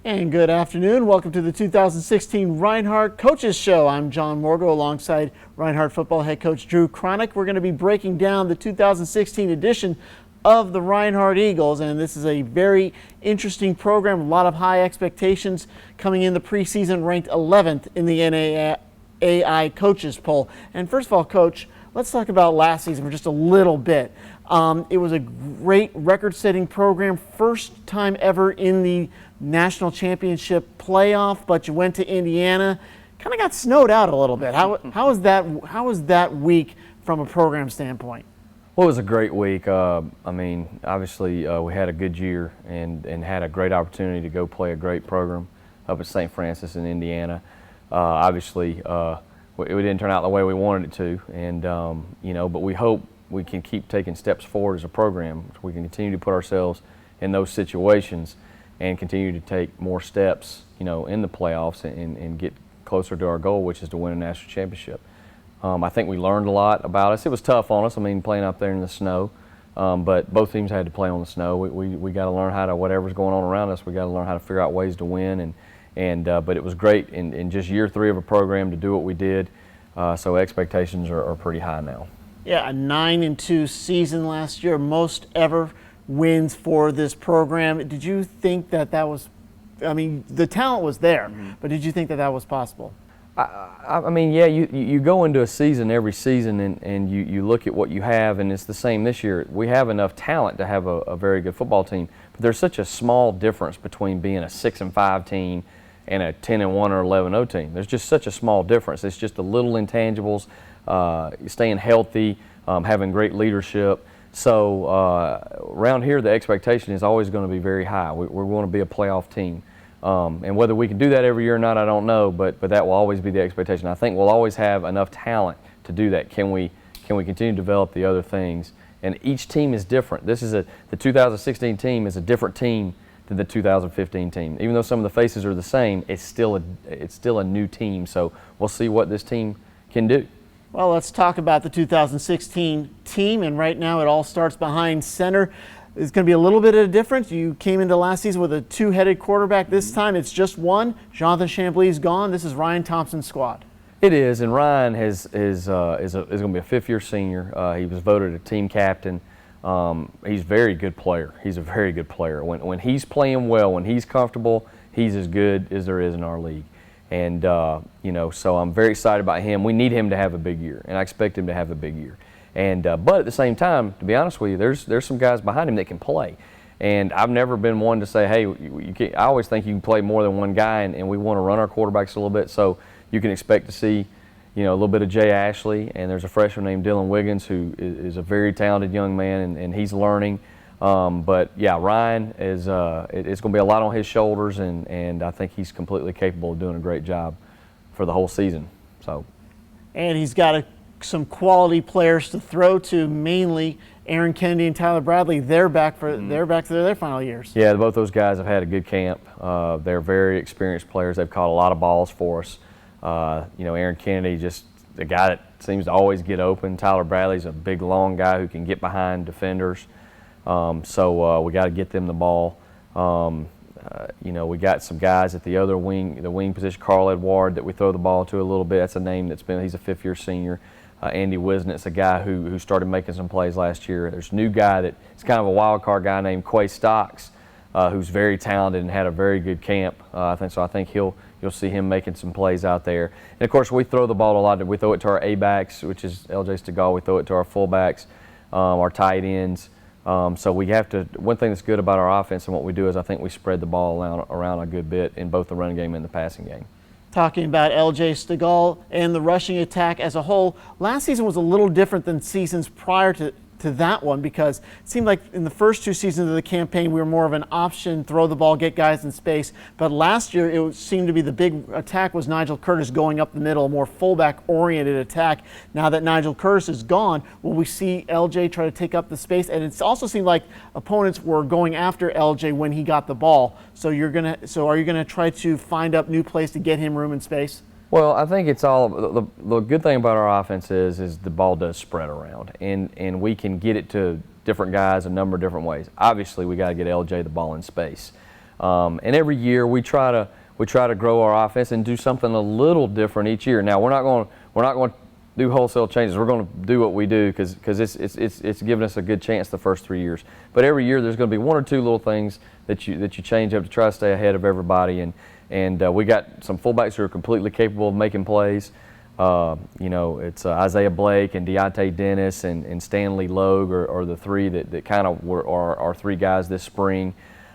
And good afternoon. Welcome to the 2016 Reinhardt Coaches Show. I'm John Morgo alongside Reinhardt Football head coach Drew Cronick. We're going to be breaking down the 2016 edition of the Reinhardt Eagles, and this is a very interesting program. A lot of high expectations coming in the preseason, ranked 11th in the NAIA Coaches Poll. And first of all, Coach, let's talk about last season for just a little bit. It was a great record-setting program, first time ever in the national championship playoff, but you went to Indiana, kind of got snowed out a little bit. How was that week from a program standpoint? Well, it was a great week. Obviously, we had a good year and had a great opportunity to go play a great program up at St. Francis in Indiana. Obviously, it didn't turn out the way we wanted it to, and but we hope we can keep taking steps forward as a program. We can continue to put ourselves in those situations and continue to take more steps, in the playoffs and get closer to our goal, which is to win a national championship. I think we learned a lot about us. It was tough on us, playing out there in the snow, but both teams had to play on the snow. We got to learn how to, whatever's going on around us, we got to learn how to figure out ways to win, but it was great in just year 3 of a program to do what we did, so expectations are pretty high now. Yeah, a 9-2 season last year, most ever wins for this program. Did you think that was, the talent was there, but did you think that was possible? Yeah, you go into a season every season and you look at what you have, and it's the same this year. We have enough talent to have a very good football team, but there's such a small difference between being a 6-5 team and a 10-1 or 11-0 team. There's just such a small difference. It's just the little intangibles, staying healthy, having great leadership. So around here, the expectation is always going to be very high. We're going to be a playoff team. And whether we can do that every year or not, I don't know, but that will always be the expectation. I think we'll always have enough talent to do that. Can we continue to develop the other things? And each team is different. The 2016 team is a different team than the 2015 team. Even though some of the faces are the same, it's still a new team. So we'll see what this team can do. Well, let's talk about the 2016 team, and right now it all starts behind center. It's going to be a little bit of a difference. You came into last season with a 2-headed quarterback. This time it's just one. Jonathan Chamblee's gone. This is Ryan Thompson's squad. It is, and Ryan is going to be a 5th-year senior. He was voted a team captain. He's a very good player. He's a very good player. When he's playing well, when he's comfortable, he's as good as there is in our league. And so I'm very excited about him. We need him to have a big year, and I expect him to have a big year. And but at the same time, to be honest with you, there's some guys behind him that can play. And I've never been one to say, hey, you can't. I always think you can play more than one guy, and we want to run our quarterbacks a little bit. So you can expect to see, a little bit of Jay Ashley, and there's a freshman named Dylan Wiggins who is a very talented young man, and he's learning. But yeah, Ryan it's going to be a lot on his shoulders, and I think he's completely capable of doing a great job for the whole season. So, and he's got some quality players to throw to, mainly Aaron Kennedy and Tyler Bradley. They're back for their final years. Yeah, both those guys have had a good camp. They're very experienced players. They've caught a lot of balls for us. Aaron Kennedy, just the guy that seems to always get open. Tyler Bradley's a big, long guy who can get behind defenders. So we got to get them the ball. We got some guys at the other wing, the wing position, Carl Edward, that we throw the he's a 5th-year senior. Andy Wisnet's a guy who started making some plays last year. There's a new guy that's kind of a wild card guy named Quay Stocks, who's very talented and had a very good camp. I think you'll see him making some plays out there. And of course, we throw the ball a lot. We throw it to our A-backs, which is LJ Stegall. We throw it to our fullbacks, our tight ends. So we have to. One thing that's good about our offense and what we do is I think we spread the ball around a good bit in both the running game and the passing game. Talking about LJ Stegall and the rushing attack as a whole, last season was a little different than seasons prior to that one, because it seemed like in the first 2 seasons of the campaign we were more of an option, throw the ball, get guys in space. But last year it seemed to be the big attack was Nigel Curtis going up the middle, a more fullback-oriented attack. Now that Nigel Curtis is gone, will we see LJ try to take up the space? And it also seemed like opponents were going after LJ when he got the ball. So are you gonna try to find up new plays to get him room and space? Well, I think it's all the good thing about our offense is the ball does spread around, and we can get it to different guys a number of different ways. Obviously, we got to get LJ the ball in space. And every year we try to grow our offense and do something a little different each year. Now we're not going to do wholesale changes. We're going to do what we do because it's given us a good chance the first 3 years. But every year there's going to be one or two little things that you change up to try to stay ahead of everybody. And we got some fullbacks who are completely capable of making plays. It's Isaiah Blake and Deontay Dennis and Stanley Logue are the three that kind of were our three guys this spring.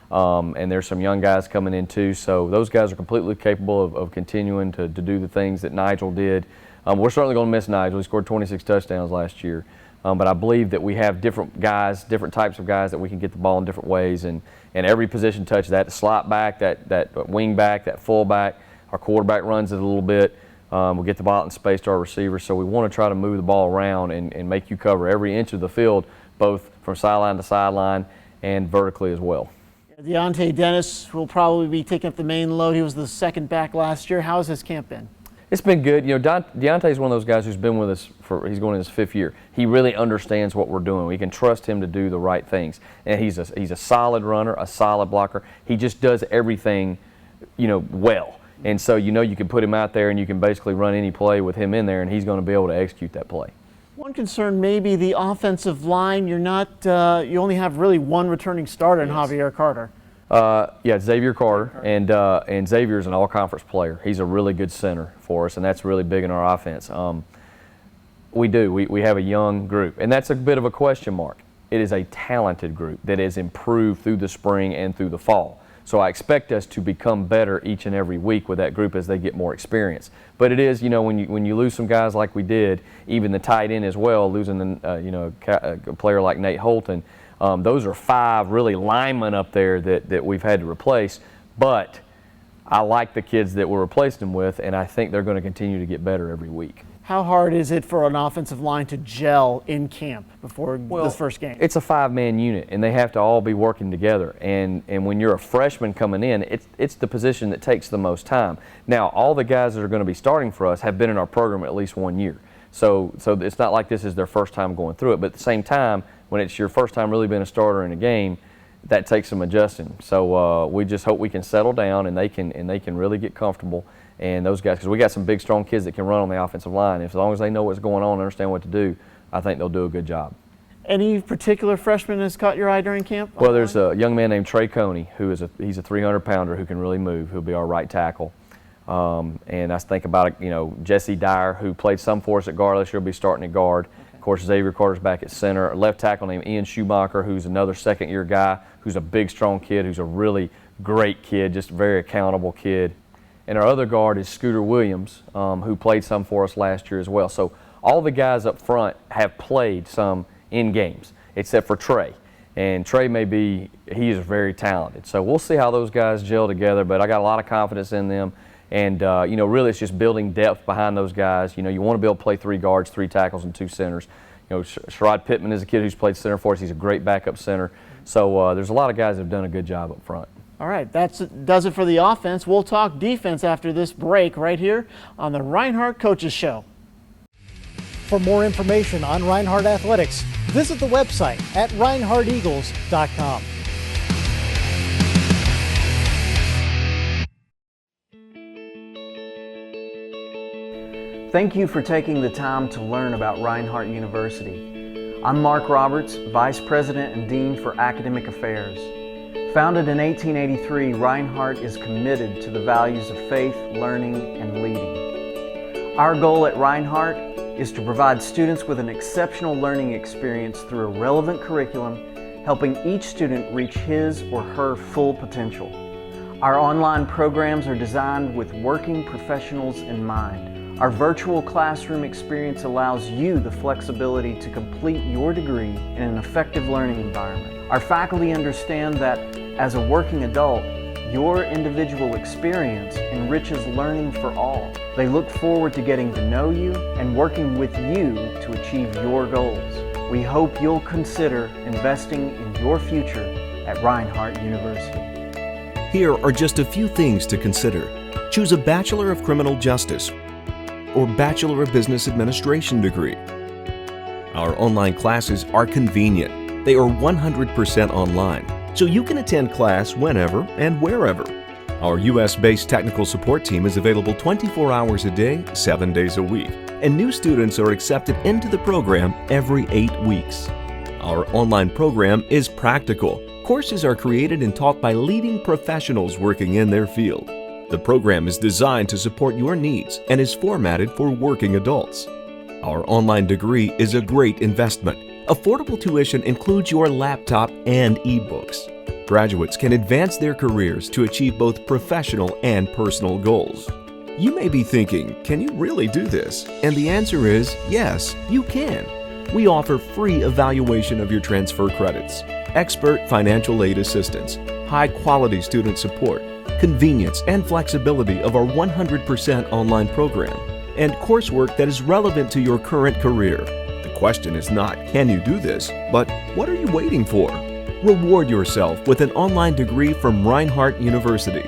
And there's some young guys coming in too. So those guys are completely capable of continuing to do the things that Nigel did. We're certainly going to miss Nigel. He scored 26 touchdowns last year. But I believe that we have different guys, different types of guys that we can get the ball in different ways. And every position touch, that slot back, that wing back, that full back. Our quarterback runs it a little bit. We'll get the ball out in space to our receivers. So we want to try to move the ball around and make you cover every inch of the field, both from sideline to sideline and vertically as well. Deontay Dennis will probably be taking up the main load. He was the second back last year. How has his camp been? It's been good. Deontay is one of those guys who's been with us he's going in his 5th year. He really understands what we're doing. We can trust him to do the right things. And he's a solid runner, a solid blocker. He just does everything, well. And so you can put him out there and you can basically run any play with him in there and he's going to be able to execute that play. One concern may be the offensive line. You only have really one returning starter in Javier Carter. Xavier Carter, and Xavier's an all-conference player. He's a really good center for us, and that's really big in our offense. We have a young group, and that's a bit of a question mark. It is a talented group that has improved through the spring and through the fall. So I expect us to become better each and every week with that group as they get more experience. But it is, when you lose some guys like we did, even the tight end as well, losing a player like Nate Holton. Those are 5 really linemen up there that we've had to replace, but I like the kids that we're replacing them with, and I think they're going to continue to get better every week. How hard is it for an offensive line to gel in camp before this first game? It's a 5-man unit, and they have to all be working together. And when you're a freshman coming in, it's the position that takes the most time. Now, all the guys that are going to be starting for us have been in our program at least 1 year. So it's not like this is their first time going through it, but at the same time, when it's your first time really being a starter in a game, that takes some adjusting. So we just hope we can settle down and they can really get comfortable. And those guys, because we got some big, strong kids that can run on the offensive line. As long as they know what's going on and understand what to do, I think they'll do a good job. Any particular freshman has caught your eye during camp? Well, there's a young man named Trey Coney he's a 300-pounder who can really move. He'll be our right tackle. And I think about Jesse Dyer, who played some for us at guard last year, will be starting at guard. Of course, Xavier Carter's back at center. A left tackle named Ian Schumacher, who's another second-year guy, who's a big, strong kid, who's a really great kid, just a very accountable kid. And our other guard is Scooter Williams, who played some for us last year as well. So all the guys up front have played some in games, except for Trey. And Trey he is very talented. So we'll see how those guys gel together, but I got a lot of confidence in them. And, really it's just building depth behind those guys. You want to be able to play 3 guards, 3 tackles, and 2 centers. Sherrod Pittman is a kid who's played center for us. He's a great backup center. So there's a lot of guys that have done a good job up front. All right, that does it for the offense. We'll talk defense after this break right here on the Reinhardt Coaches Show. For more information on Reinhardt Athletics, visit the website at reinhardteagles.com. Thank you for taking the time to learn about Reinhardt University. I'm Mark Roberts, Vice President and Dean for Academic Affairs. Founded in 1883, Reinhardt is committed to the values of faith, learning, and leading. Our goal at Reinhardt is to provide students with an exceptional learning experience through a relevant curriculum, helping each student reach his or her full potential. Our online programs are designed with working professionals in mind. Our virtual classroom experience allows you the flexibility to complete your degree in an effective learning environment. Our faculty understand that as a working adult, your individual experience enriches learning for all. They look forward to getting to know you and working with you to achieve your goals. We hope you'll consider investing in your future at Reinhardt University. Here are just a few things to consider. Choose a Bachelor of Criminal Justice or Bachelor of Business Administration degree. Our online classes are convenient. They are 100% online. so you can attend class whenever and wherever. Our U.S.-based technical support team is available 24 hours a day, 7 days a week, and new students are accepted into the program every 8 weeks. Our online program is practical. Courses are created and taught by leading professionals working in their field. The program is designed to support your needs and is formatted for working adults. Our online degree is a great investment. Affordable tuition includes your laptop and ebooks. Graduates can advance their careers to achieve both professional and personal goals. You may be thinking, can you really do this? And the answer is yes, you can. We offer free evaluation of your transfer credits, expert financial aid assistance, high-quality student support, convenience and flexibility of our 100% online program, and coursework that is relevant to your current career. The question is not, can you do this, but what are you waiting for? Reward yourself with an online degree from Reinhardt University.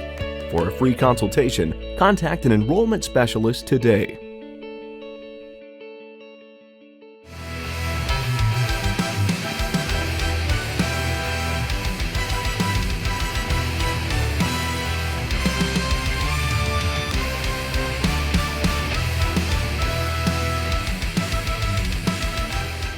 For a free consultation, contact an enrollment specialist today.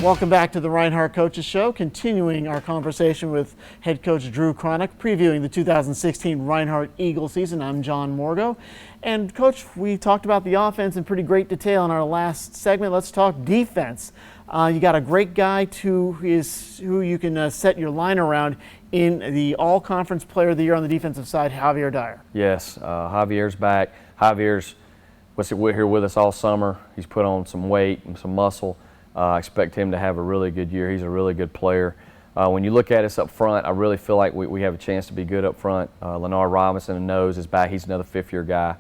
Welcome back to the Reinhardt Coaches Show, continuing our conversation with head coach Drew Cronick, previewing the 2016 Reinhardt Eagle season. I'm John Morgo. And Coach, we talked about the offense in pretty great detail in our last segment. Let's talk defense. You got a great guy who you can set your line around in the All-Conference Player of the Year on the defensive side, Javier Dyer. Yes, Javier's back. Javier's here with us all summer. He's put on some weight and some muscle. I expect him to have a really good year. He's a really good player. When you look at us up front, I really feel like we have a chance to be good up front. Leonard Robinson and Nose is back. He's another fifth-year guy.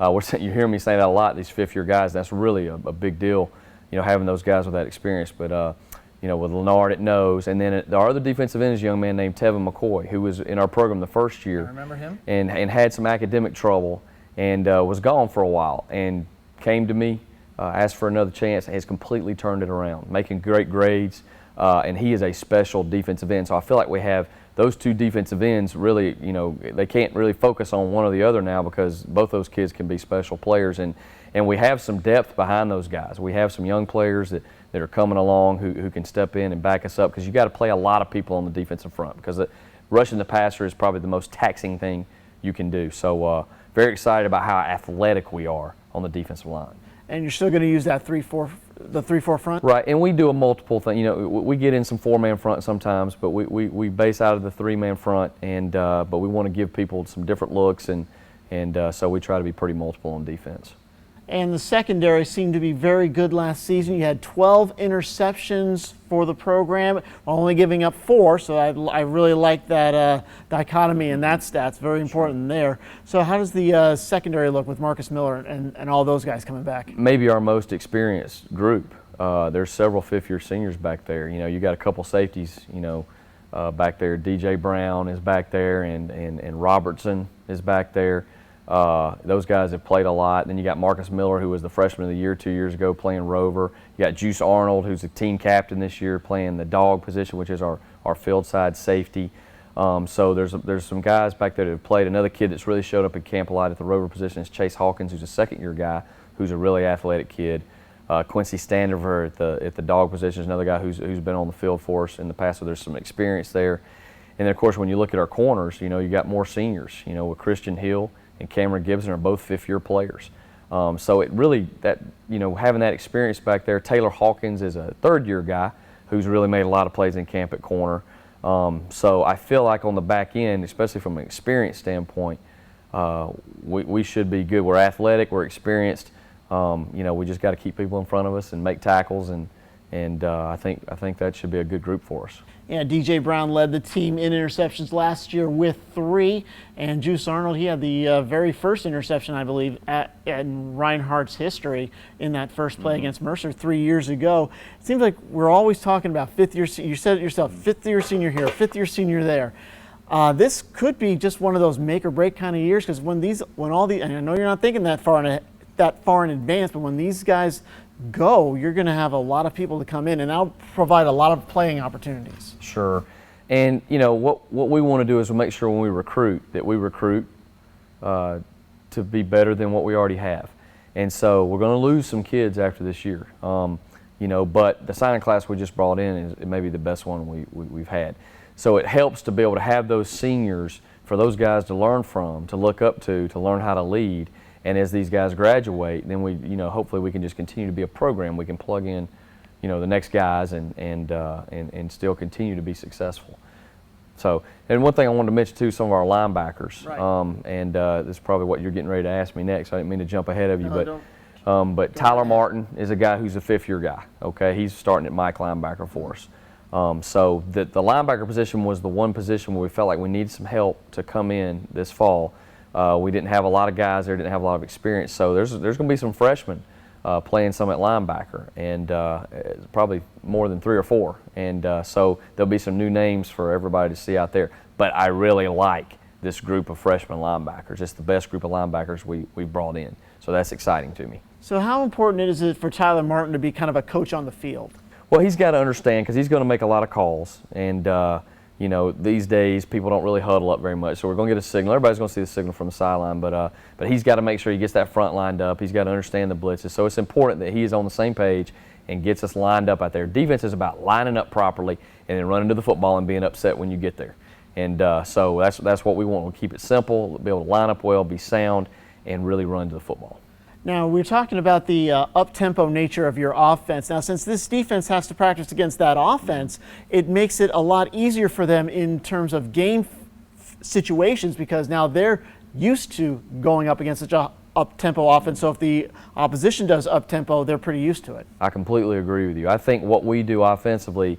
You hear me say that a lot, these fifth-year guys. That's really a big deal, having those guys with that experience. But, with Leonard at Nose. And then our other defensive end is a young man named Tevin McCoy, who was in our program the first year. I remember him. And had some academic trouble and was gone for a while and came to me. Asked for another chance, has completely turned it around, making great grades, and he is a special defensive end. So I feel like we have those two defensive ends really, they can't really focus on one or the other now because both those kids can be special players, and we have some depth behind those guys. We have some young players that are coming along who can step in and back us up because you got to play a lot of people on the defensive front because rushing the passer is probably the most taxing thing you can do. So very excited about how athletic we are on the defensive line. And you're still going to use that 3-4 front? Right, and we do a multiple thing. We get in some 4-man front sometimes, but we base out of the 3-man front, and but we want to give people some different looks, and so we try to be pretty multiple on defense. And the secondary seemed to be very good last season. You had 12 interceptions for the program, only giving up 4, so I really like that dichotomy in that stats. Very important there. So how does the secondary look with Marcus Miller and all those guys coming back? Maybe our most experienced group. There's several fifth-year seniors back there. You got a couple safeties, back there. DJ Brown is back there, and Robertson is back there. Those guys have played a lot. Then you got Marcus Miller, who was the freshman of the year 2 years ago, playing Rover. You got Juice Arnold, who's the team captain this year, playing the dog position, which is our field side safety. So there's some guys back there that have played. Another kid that's really showed up in camp a lot at the Rover position is Chase Hawkins, who's a second-year guy, who's a really athletic kid. Quincy Standiver at the dog position is another guy who's been on the field for us in the past, so there's some experience there. And then, of course, when you look at our corners, you got more seniors. With Christian Hill and Cameron Gibson are both fifth-year players. So it really, having that experience back there. Taylor Hawkins is a third-year guy who's really made a lot of plays in camp at corner. So I feel like on the back end, especially from an experience standpoint, we should be good. We're athletic, we're experienced. We just got to keep people in front of us and make tackles, and I think that should be a good group for us. Yeah, DJ Brown led the team in interceptions last year with 3, and Juice Arnold, he had the very first interception, I believe, in Reinhardt's history in that first play against Mercer 3 years ago. It seems like we're always talking about fifth-year. You said it yourself, fifth-year senior here, fifth-year senior there. This could be just one of those make-or-break kind of years because when all these, and I know you're not thinking that far in advance, but when these guys go, you're going to have a lot of people to come in, and that'll provide a lot of playing opportunities. Sure. And you know what we want to do is make sure when we recruit that we recruit to be better than what we already have. And so we're going to lose some kids after this year. You know, but the signing class we just brought in is maybe the best one we've had. So it helps to be able to have those seniors for those guys to learn from, to look up to learn how to lead. And as these guys graduate, then we, you know, hopefully we can just continue to be a program. We can plug in, you know, the next guys and still continue to be successful. So, and one thing I wanted to mention too, some of our linebackers, Right. this is probably what you're getting ready to ask me next. I didn't mean to jump ahead of you, No, but Tyler Martin is a guy who's a fifth-year guy. Okay, he's starting at Mike linebacker for us. So the linebacker position was the one position where we felt like we needed some help to come in this fall. We didn't have a lot of guys there, didn't have a lot of experience. So there's going to be some freshmen playing some at linebacker, and probably more than 3 or 4. And so there'll be some new names for everybody to see out there. But I really like this group of freshman linebackers. It's the best group of linebackers we've brought in. So that's exciting to me. So how important is it for Tyler Martin to be kind of a coach on the field? Well, he's got to understand, because he's going to make a lot of calls. And, you know, these days people don't really huddle up very much. So we're going to get a signal. Everybody's going to see the signal from the sideline. But he's got to make sure he gets that front lined up. He's got to understand the blitzes. So it's important that he is on the same page and gets us lined up out there. Defense is about lining up properly and then running to the football and being upset when you get there. And so that's what we want. We'll keep it simple, be able to line up well, be sound, and really run to the football. Now, we're talking about the up-tempo nature of your offense. Now, since this defense has to practice against that offense, it makes it a lot easier for them in terms of game situations, because now they're used to going up against such a up-tempo offense. So if the opposition does up-tempo, they're pretty used to it. I completely agree with you. I think what we do offensively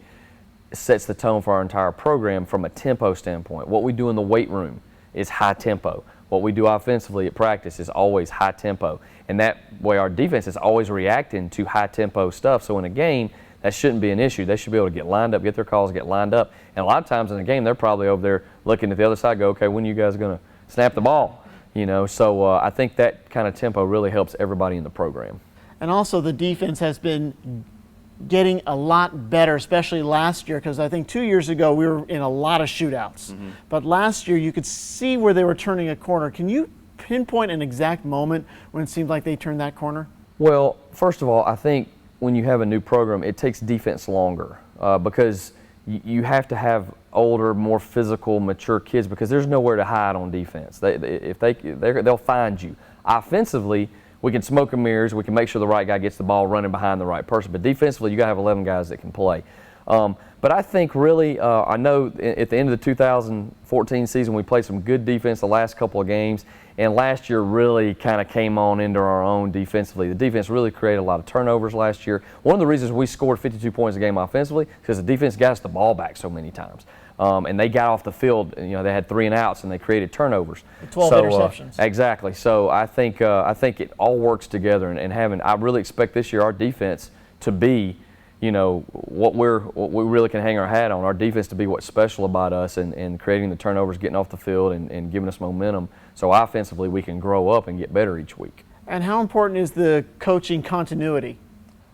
sets the tone for our entire program from a tempo standpoint. What we do in the weight room is high tempo. What we do offensively at practice is always high tempo. And that way our defense is always reacting to high tempo stuff. So in a game, that shouldn't be an issue. They should be able to get lined up, get their calls, get lined up. And a lot of times in a game, they're probably over there looking at the other side, go, okay, when are you guys going to snap the ball? You know, so I think that kind of tempo really helps everybody in the program. And also the defense has been getting a lot better, especially last year, because I think 2 years ago we were in a lot of shootouts. Mm-hmm. But last year you could see where they were turning a corner. Can you pinpoint an exact moment when it seemed like they turned that corner? Well, first of all, I think when you have a new program, it takes defense longer because you have to have older, more physical, mature kids, because there's nowhere to hide on defense. They'll find you. Offensively, we can smoke and mirrors. We can make sure the right guy gets the ball running behind the right person. But defensively, you got to have 11 guys that can play. But I think really, I know at the end of the 2014 season, we played some good defense the last couple of games. And last year really kind of came on into our own defensively. The defense really created a lot of turnovers last year. One of the reasons we scored 52 points a game offensively is because the defense got us the ball back so many times. And they got off the field, you know, they had 3 and outs and they created turnovers. 12 interceptions. Exactly. So I think it all works together, and I really expect this year our defense to be, you know, what we really can hang our hat on. Our defense to be what's special about us, and creating the turnovers, getting off the field, and giving us momentum. So offensively we can grow up and get better each week. And how important is the coaching continuity?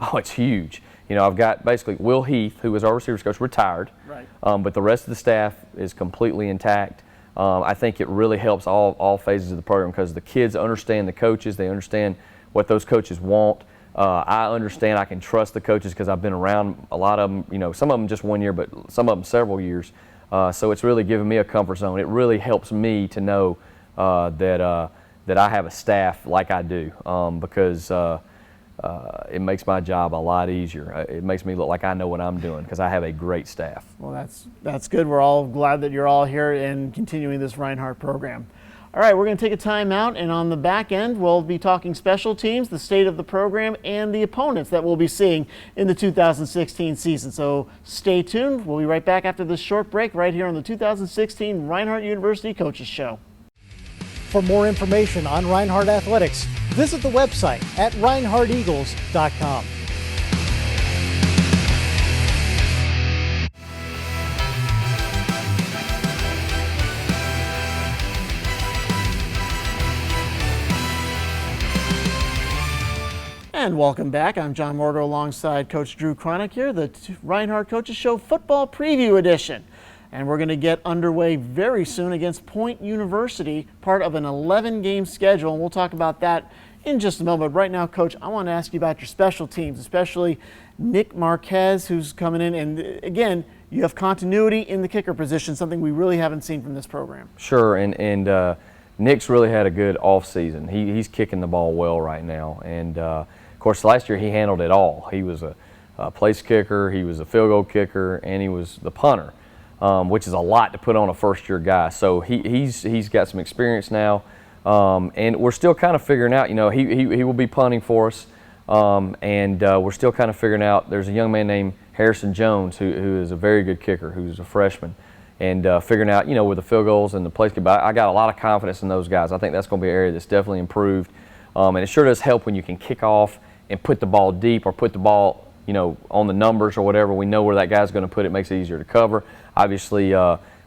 Oh, it's huge. You know, I've got basically Will Heath, who was our receivers coach, retired. Right. But the rest of the staff is completely intact. I think it really helps all phases of the program, because the kids understand the coaches. They understand what those coaches want. I understand I can trust the coaches because I've been around a lot of them, you know, some of them just 1 year, but some of them several years. So it's really given me a comfort zone. It really helps me to know that I have a staff like I do, because it makes my job a lot easier. It makes me look like I know what I'm doing because I have a great staff. Well, that's good. We're all glad that you're all here and continuing this Reinhardt program. All right, we're going to take a time out, and on the back end, we'll be talking special teams, the state of the program, and the opponents that we'll be seeing in the 2016 season. So stay tuned. We'll be right back after this short break right here on the 2016 Reinhardt University Coaches Show. For more information on Reinhardt Athletics, visit the website at reinhardteagles.com. And welcome back. I'm John Morgo alongside Coach Drew Cronick here, the Reinhardt Coaches Show Football Preview Edition. And we're going to get underway very soon against Point University, part of an 11-game schedule, and we'll talk about that in just a moment. But right now, Coach, I want to ask you about your special teams, especially Nick Marquez, who's coming in. And again, you have continuity in the kicker position, something we really haven't seen from this program. Sure, and Nick's really had a good off season. He's kicking the ball well right now, and of course last year he handled it all. He was a place kicker, he was a field goal kicker, and he was the punter, which is a lot to put on a first-year guy. So he's got some experience now, and we're still kind of figuring out. You know, he will be punting for us, and we're still kind of figuring out. There's a young man named Harrison Jones who is a very good kicker, who's a freshman. And figuring out, you know, with the field goals and the place kick, but I got a lot of confidence in those guys. I think that's going to be an area that's definitely improved. And it sure does help when you can kick off and put the ball deep or put the ball, you know, on the numbers or whatever. We know where that guy's going to put it. Makes it easier to cover. Obviously,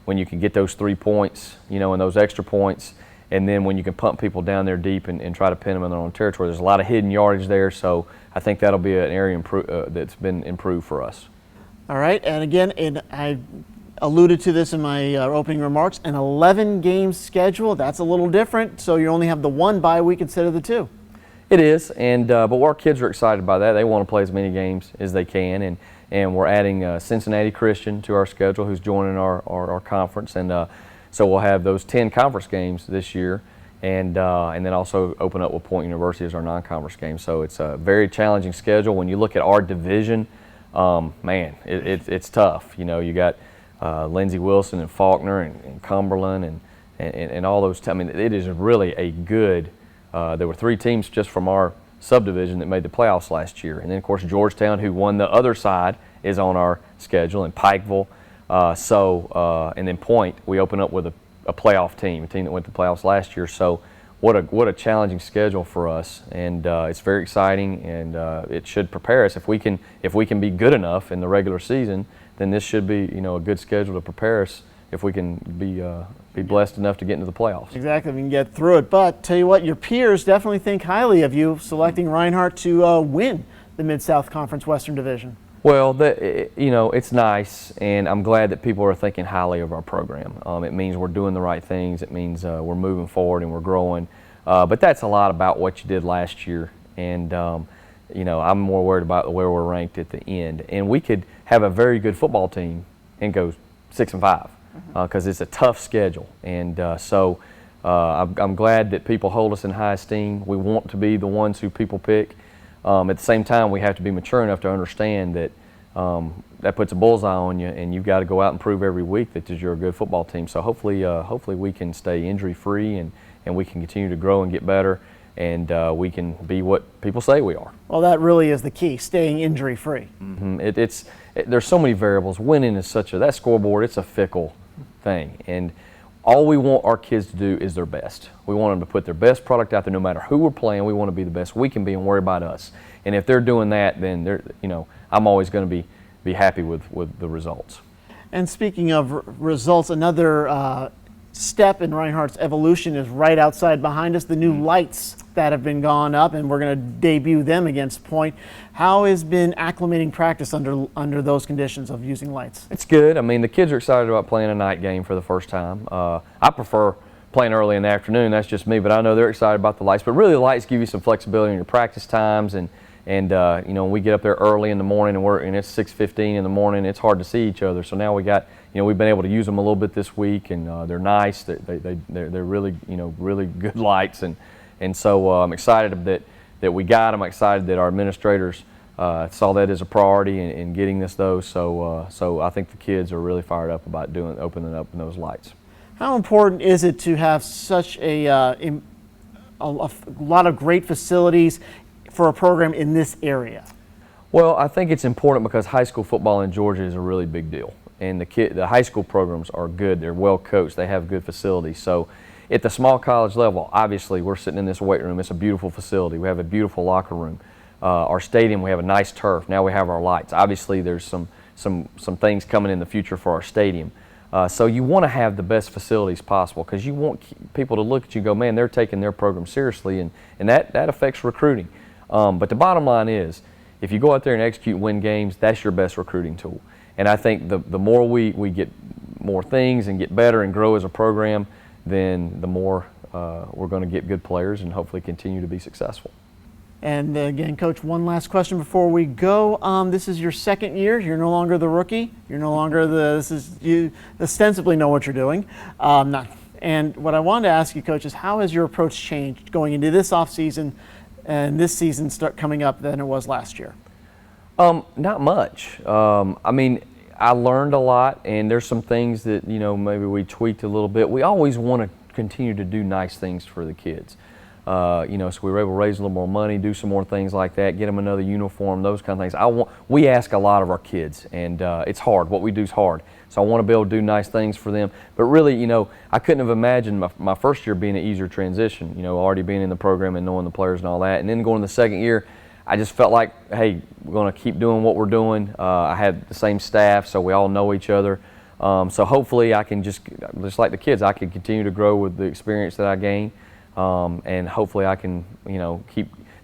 when you can get those 3 points, you know, and those extra points, and then when you can pump people down there deep and try to pin them in their own territory, there's a lot of hidden yardage there. So I think that'll be an area that's been improved for us. All right, and again, I alluded to this in my opening remarks, an 11-game schedule. That's a little different, so you only have the 1 bye week instead of the 2. It is, and but our kids are excited by that. They want to play as many games as they can, and we're adding Cincinnati Christian to our schedule, who's joining our conference, and so we'll have those 10 conference games this year, and then also open up with Point University as our non-conference game. So it's a very challenging schedule. When you look at our division, man, it's tough. You know, you got Lindsey Wilson and Faulkner and Cumberland and all those. I mean, it is really a good. There were 3 teams just from our subdivision that made the playoffs last year, and then of course Georgetown, who won the other side, is on our schedule, and Pikeville. And then Point, we open up with a playoff team, a team that went to the playoffs last year. So what a challenging schedule for us, and it's very exciting, and it should prepare us if we can be good enough in the regular season. Then this should be, you know, a good schedule to prepare us if we can be blessed enough to get into the playoffs. Exactly, we can get through it. But tell you what, your peers definitely think highly of you selecting Reinhardt to win the Mid-South Conference Western Division. Well, you know, it's nice, and I'm glad that people are thinking highly of our program. It means we're doing the right things. It means we're moving forward and we're growing. But that's a lot about what you did last year, and you know, I'm more worried about where we're ranked at the end. And we could have a very good football team and go 6-5 because it's a tough schedule. And so I'm glad that people hold us in high esteem. We want to be the ones who people pick. At the same time, we have to be mature enough to understand that that puts a bullseye on you, and you've got to go out and prove every week that you're a good football team. So hopefully we can stay injury-free and we can continue to grow and get better, and we can be what people say we are. Well, that really is the key, staying injury-free. There's so many variables. Winning is that scoreboard, it's a fickle thing, and all we want our kids to do is their best. We want them to put their best product out there no matter who we're playing. We want to be the best we can be and worry about us. And if they're doing that, then I'm always going to be happy with the results. And speaking of results, another step in Reinhardt's evolution is right outside behind us, the new lights that have been gone up, and we're going to debut them against Point. How has been acclimating practice under those conditions of using lights? It's good. I mean, the kids are excited about playing a night game for the first time. I prefer playing early in the afternoon. That's just me, but I know they're excited about the lights. But really, the lights give you some flexibility in your practice times, and you know, when we get up there early in the morning and it's 6:15 in the morning, it's hard to see each other. So now we've been able to use them a little bit this week, and they're nice. They're really, really good lights, and so I'm excited that we got them. I'm excited that our administrators saw that as a priority in getting this those. So I think the kids are really fired up about opening up those lights. How important is it to have such a lot of great facilities for a program in this area? Well, I think it's important because high school football in Georgia is a really big deal, and the high school programs are good. They're well coached. They have good facilities. So at the small college level, obviously we're sitting in this weight room. It's a beautiful facility. We have a beautiful locker room. Our stadium, we have a nice turf. Now we have our lights. Obviously there's some things coming in the future for our stadium. So you want to have the best facilities possible because you want people to look at you and go, man, they're taking their program seriously, and that affects recruiting. But the bottom line is, if you go out there and execute, win games, that's your best recruiting tool. And I think the more we get more things and get better and grow as a program, then the more we're going to get good players and hopefully continue to be successful. And again, Coach, one last question before we go. This is your second year. You're no longer the rookie. You're no longer you ostensibly know what you're doing. And what I wanted to ask you, Coach, is how has your approach changed going into this offseason and this season coming up than it was last year? Not much. I mean, I learned a lot, and there's some things that, maybe we tweaked a little bit. We always want to continue to do nice things for the kids. So we were able to raise a little more money, do some more things like that, get them another uniform, those kind of things. We ask a lot of our kids, and it's hard. What we do is hard. So I want to be able to do nice things for them. But really, I couldn't have imagined my first year being an easier transition, already being in the program and knowing the players and all that. And then going to the second year, I just felt like, hey, we're going to keep doing what we're doing. I had the same staff, so we all know each other. So hopefully I can just like the kids, I can continue to grow with the experience that I gain. And hopefully I can,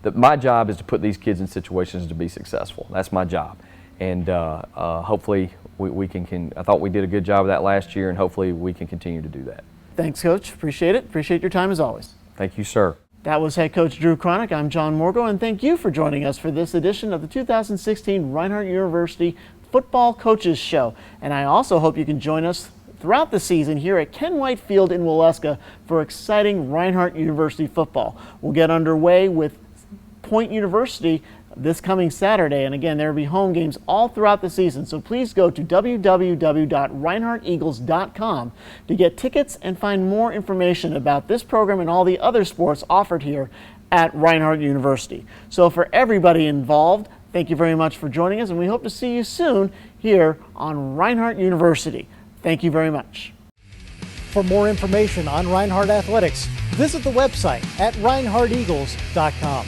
my job is to put these kids in situations to be successful. That's my job. And hopefully we can, I thought we did a good job of that last year, and hopefully we can continue to do that. Thanks, Coach. Appreciate it. Appreciate your time as always. Thank you, sir. That was head coach Drew Cronick. I'm John Morgo, and thank you for joining us for this edition of the 2016 Reinhardt University Football Coaches Show. And I also hope you can join us throughout the season here at Ken White Field in Waleska for exciting Reinhardt University football. We'll get underway with Point University this coming Saturday, and again, there will be home games all throughout the season, so please go to www.reinhardteagles.com to get tickets and find more information about this program and all the other sports offered here at Reinhardt University. So for everybody involved, thank you very much for joining us, and we hope to see you soon here on Reinhardt University. Thank you very much. For more information on Reinhardt Athletics, visit the website at reinhardteagles.com.